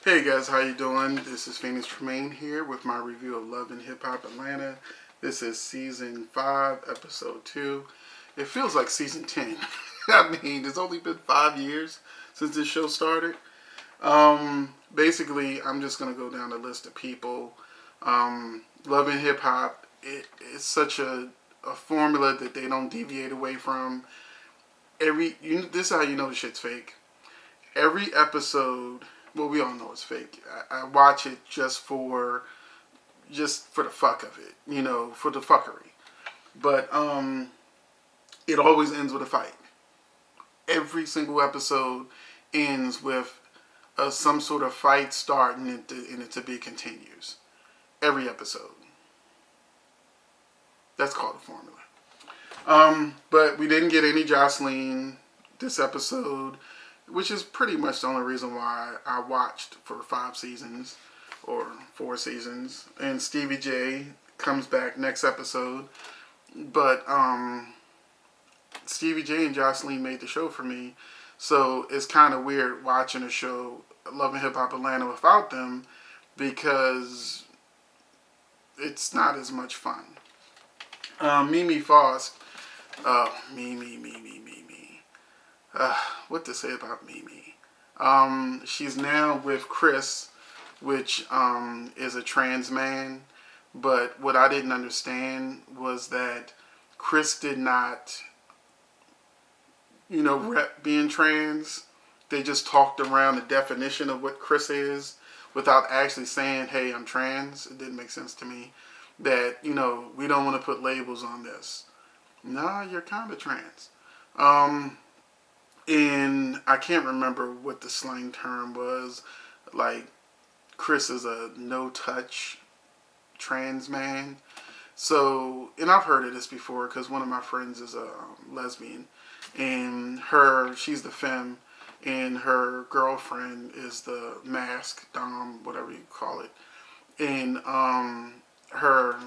Hey guys, how you doing? This is Phoenix Tremaine here with my review of Love and Hip Hop Atlanta. This is season 5, episode 2. It feels like season 10. I mean, it's only been 5 years since this show started. Basically, I'm just gonna go down the list of people. Love and Hip Hop. It's such a formula that they don't deviate away from. This is how you know the shit's fake. Every episode, well, we all know it's fake. I watch it just for the fuck of it, for the fuckery. But it always ends with a fight. Every single episode ends with some sort of fight starting, and it to be continues. Every episode. That's called a formula. But we didn't get any Jocelyn this episode, which is pretty much the only reason why I watched for 5 seasons or 4 seasons. And Stevie J comes back next episode. But Stevie J and Jocelyn made the show for me. So it's kind of weird watching a show, Love and Hip Hop Atlanta, without them because it's not as much fun. Mimi Faust. Me. What to say about Mimi? She's now with Chris, which is a trans man. But what I didn't understand was that Chris did not, rep being trans. They just talked around the definition of what Chris is without actually saying, hey, I'm trans. It didn't make sense to me that, we don't want to put labels on this. Nah, you're kind of trans. And I can't remember what the slang term was. Like, Chris is a no-touch trans man. So, and I've heard of this before because one of my friends is a lesbian. And she's the femme, and her girlfriend is the mask, dom, whatever you call it. And her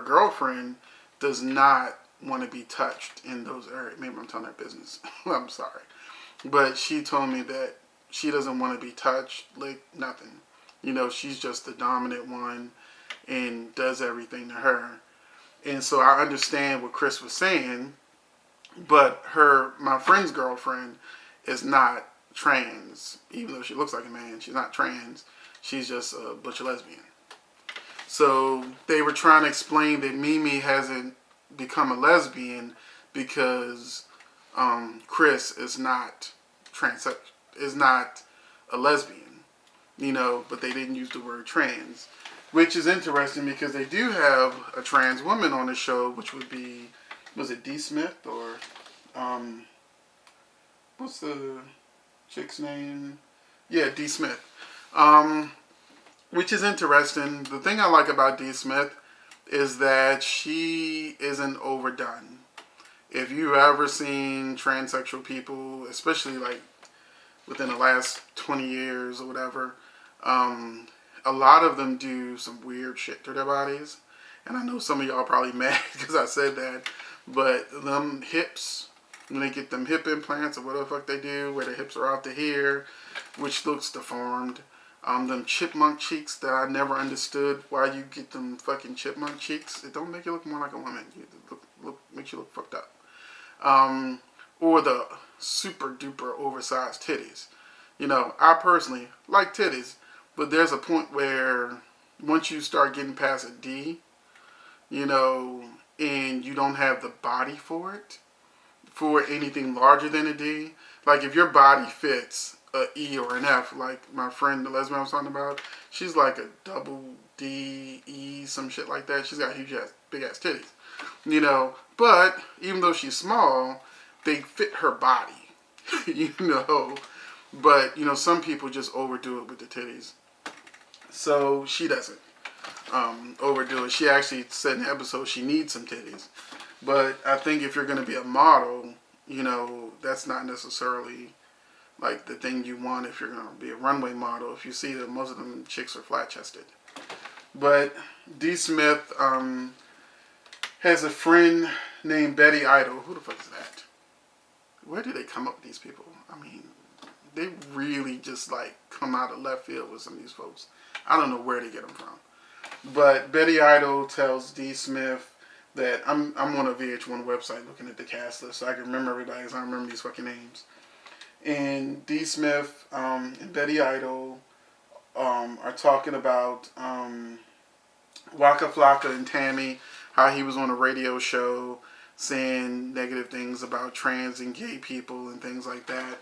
girlfriend does not want to be touched in those areas. Maybe I'm telling her business. I'm sorry. But she told me that she doesn't want to be touched, like nothing. She's just the dominant one and does everything to her. And so I understand what Chris was saying, but my friend's girlfriend is not trans. Even though she looks like a man, she's not trans. She's just a butch lesbian. So they were trying to explain that Mimi hasn't become a lesbian because Chris is not is not a lesbian, but they didn't use the word trans, which is interesting because they do have a trans woman on the show, which would be, was it D. Smith or what's the chick's name? Yeah, D. Smith. Which is interesting. The thing I like about D. Smith is that she isn't overdone. If you've ever seen transsexual people, especially like within the last 20 years or whatever, a lot of them do some weird shit to their bodies. And I know some of y'all probably mad because I said that, but them hips, when they get them hip implants or whatever the fuck they do, where the hips are out to here, which looks deformed. Them chipmunk cheeks that I never understood why you get them fucking chipmunk cheeks. It don't make you look more like a woman. It makes you look fucked up. Or the super duper oversized titties. I personally like titties, but there's a point where once you start getting past a D, and you don't have the body for it, for anything larger than a D, like if your body fits a E or an F, like my friend, the lesbian I was talking about, she's like a double D, E, some shit like that. She's got huge ass, big ass titties. But even though she's small, they fit her body. But some people just overdo it with the titties. So she doesn't overdo it. She actually said in the episode she needs some titties. But I think if you're going to be a model, that's not necessarily like the thing you want if you're going to be a runway model. If you see that most of them chicks are flat chested. But D. Smith has a friend named Betty Idol. Who the fuck is that? Where do they come up with these people? I mean, they really just like come out of left field with some of these folks. I don't know where they get them from. But Betty Idol tells D. Smith that I'm on a VH1 website looking at the cast list so I can remember everybody because I don't remember these fucking names. And D. Smith and Betty Idol are talking about Waka Flocka and Tammy, how he was on a radio show saying negative things about trans and gay people and things like that.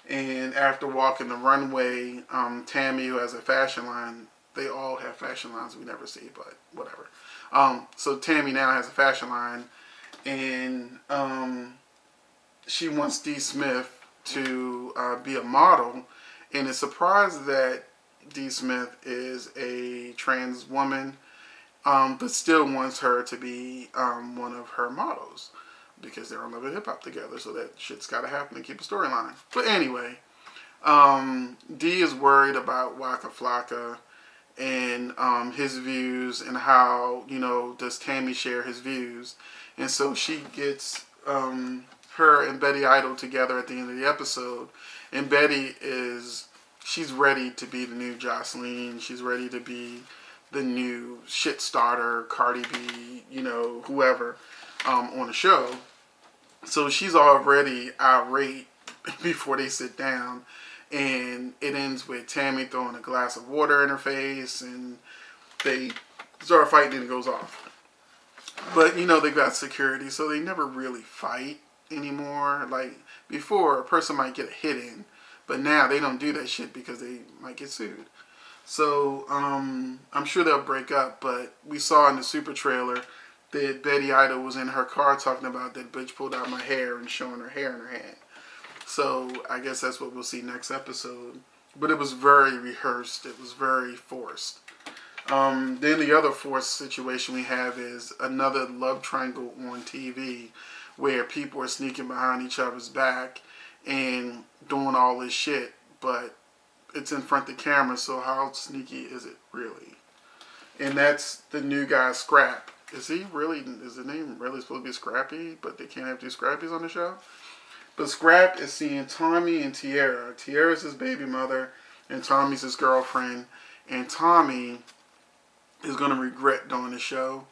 And after walking the runway, Tammy, who has a fashion line, they all have fashion lines we never see, but whatever. So Tammy now has a fashion line, and she wants D. Smith to be a model, and is surprised that D. Smith is a trans woman, but still wants her to be one of her models because they're on Love and Hip Hop together, so that shit's got to happen to keep a storyline. But anyway, D is worried about Waka Flocka and his views and how, does Tammy share his views. And so she gets her and Betty Idol together at the end of the episode. And Betty she's ready to be the new Jocelyn. She's ready to be the new shit starter, Cardi B, whoever on the show. So she's already irate before they sit down. And it ends with Tammy throwing a glass of water in her face, and they start fighting and it goes off. But, they've got security, so they never really fight anymore. Like, before, a person might get a hit in, but now they don't do that shit because they might get sued. So, I'm sure they'll break up, but we saw in the Super trailer that Betty Idol was in her car talking about that bitch pulled out my hair and showing her hair in her hand. So I guess that's what we'll see next episode. But it was very rehearsed. It was very forced. Then the other forced situation we have is another love triangle on TV where people are sneaking behind each other's back and doing all this shit. But it's in front of the camera, so how sneaky is it really? And that's the new guy, Scrap. Is the name really supposed to be Scrappy? But they can't have two Scrappies on the show? But Scrap is seeing Tommy and Tierra. Tierra's his baby mother, and Tommy's his girlfriend. And Tommy is going to regret doing the show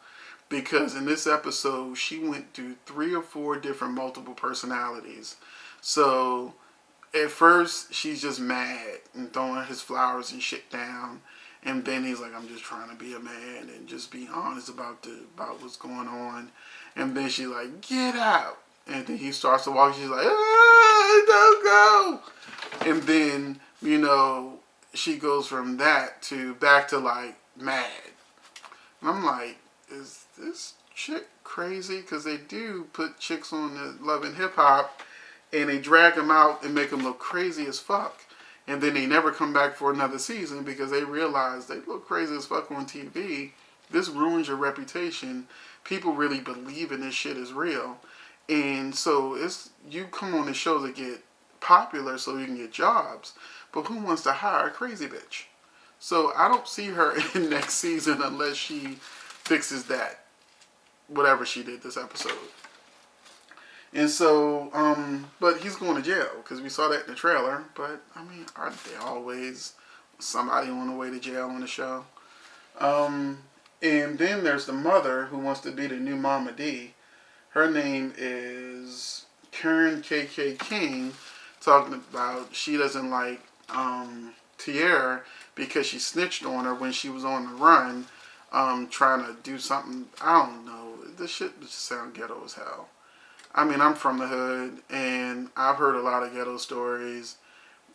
because in this episode, she went through 3 or 4 different multiple personalities. So at first, she's just mad and throwing his flowers and shit down. And then he's like, I'm just trying to be a man and just be honest about what's going on. And then she's like, get out. And then he starts to walk. She's like, don't go. And then, she goes from that to back to like mad. And I'm like, is this chick crazy? Because they do put chicks on the Love and Hip Hop and they drag them out and make them look crazy as fuck. And then they never come back for another season because they realize they look crazy as fuck on TV. This ruins your reputation. People really believe in this shit is real. And so you come on the show to get popular so you can get jobs. But who wants to hire a crazy bitch? So I don't see her in next season unless she fixes that. Whatever she did this episode. And so, but he's going to jail because we saw that in the trailer. But, aren't they always somebody on the way to jail on the show? And then there's the mother who wants to be the new Mama D. Her name is Karen KK King, talking about she doesn't like Tierra because she snitched on her when she was on the run, trying to do something. I don't know. This shit just sound ghetto as hell. I'm from the hood, and I've heard a lot of ghetto stories,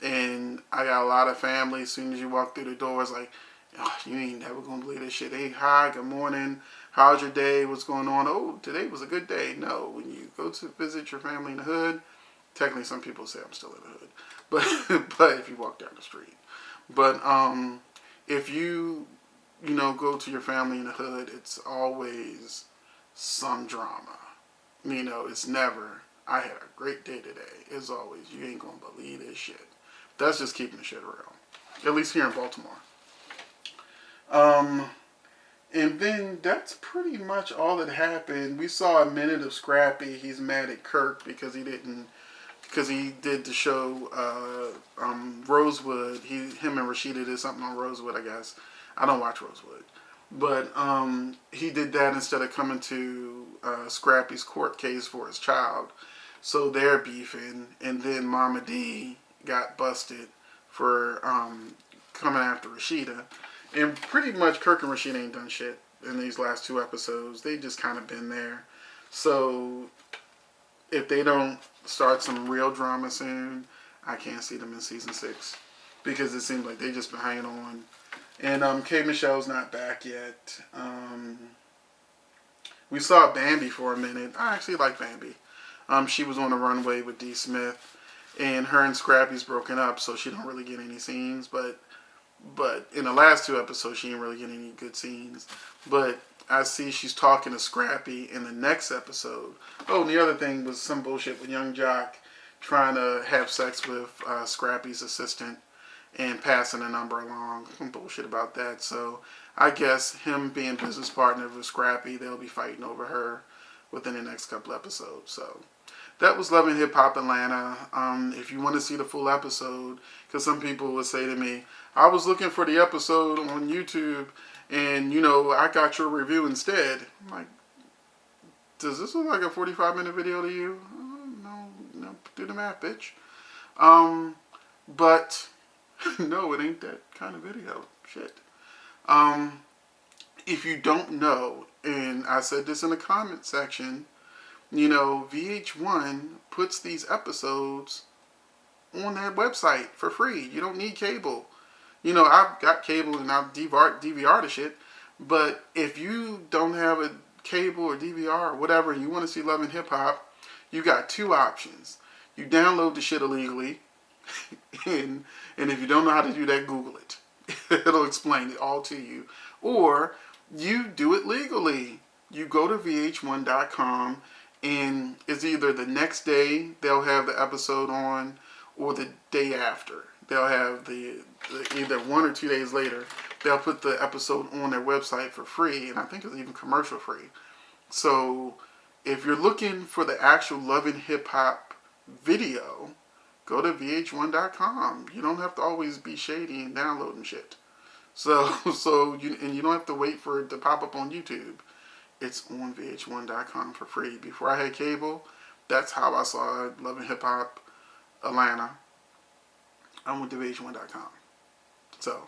and I got a lot of family. As soon as you walk through the doors, like, oh, you ain't never gonna believe this shit. Hey, hi, good morning. How's your day? What's going on? Oh, today was a good day. No, when you go to visit your family in the hood, technically some people say I'm still in the hood, but if you walk down the street. But if you go to your family in the hood, it's always some drama. It's never, I had a great day today. It's always, you ain't gonna believe this shit. That's just keeping the shit real. At least here in Baltimore. And then that's pretty much all that happened. We saw a minute of Scrappy. He's mad at Kirk because he didn't because he did the show Rosewood. Him and Rashida did something on Rosewood, I guess. I don't watch Rosewood, but he did that instead of coming to Scrappy's court case for his child. So they're beefing, and then Mama D got busted for coming after Rashida, and pretty much Kirk and Rashida ain't done shit in these last 2 episodes. They just kind of been there. So if they don't start some real drama soon, I can't see them in season 6 because it seems like they just been hanging on. And K. Michelle's not back yet. We saw Bambi for a minute. I actually like Bambi. She was on the runway with D. Smith, and her and Scrappy's broken up, so she don't really get any scenes. But in the last 2 episodes, she didn't really get any good scenes. But I see she's talking to Scrappy in the next episode. Oh, and the other thing was some bullshit with Young Jock trying to have sex with Scrappy's assistant and passing the number along. Some bullshit about that. So I guess him being business partner with Scrappy, they'll be fighting over her within the next couple episodes. So that was Love and Hip Hop Atlanta. If you want to see the full episode, because some people would say to me, I was looking for the episode on YouTube, and, I got your review instead. I'm like, does this look like a 45-minute video to you? No, do the math, bitch. But, no, it ain't that kind of video. Shit. If you don't know, and I said this in the comment section, VH1 puts these episodes on their website for free. You don't need cable. I've got cable and I've DVR the shit. But if you don't have a cable or DVR or whatever and you want to see Love and Hip Hop, you got 2 options. You download the shit illegally. and if you don't know how to do that, Google it. It'll explain it all to you. Or you do it legally. You go to VH1.com, and it's either the next day they'll have the episode on, or the day after. They'll have the either 1 or 2 days later, they'll put the episode on their website for free, and I think it's even commercial free. So if you're looking for the actual Love and Hip Hop video, go to VH1.com. You don't have to always be shady and downloading shit. So you don't have to wait for it to pop up on YouTube. It's on VH1.com for free. Before I had cable, that's how I saw Love and Hip Hop Atlanta. I went to VH1.com. So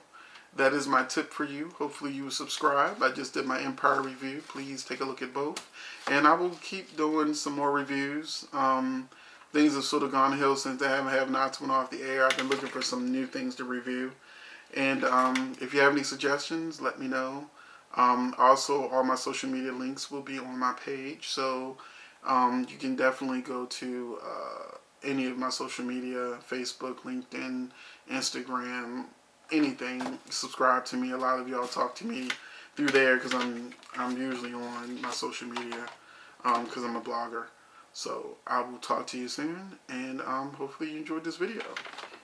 that is my tip for you. Hopefully you will subscribe. I just did my Empire review. Please take a look at both. And I will keep doing some more reviews. Things have sort of gone hill since the Have-Nots went off the air. I've been looking for some new things to review. And if you have any suggestions, let me know. Also, all my social media links will be on my page. So you can definitely go to any of my social media, Facebook, LinkedIn, Instagram, anything. Subscribe to me. A lot of y'all talk to me through there because I'm usually on my social media because I'm a blogger. So I will talk to you soon, and hopefully you enjoyed this video.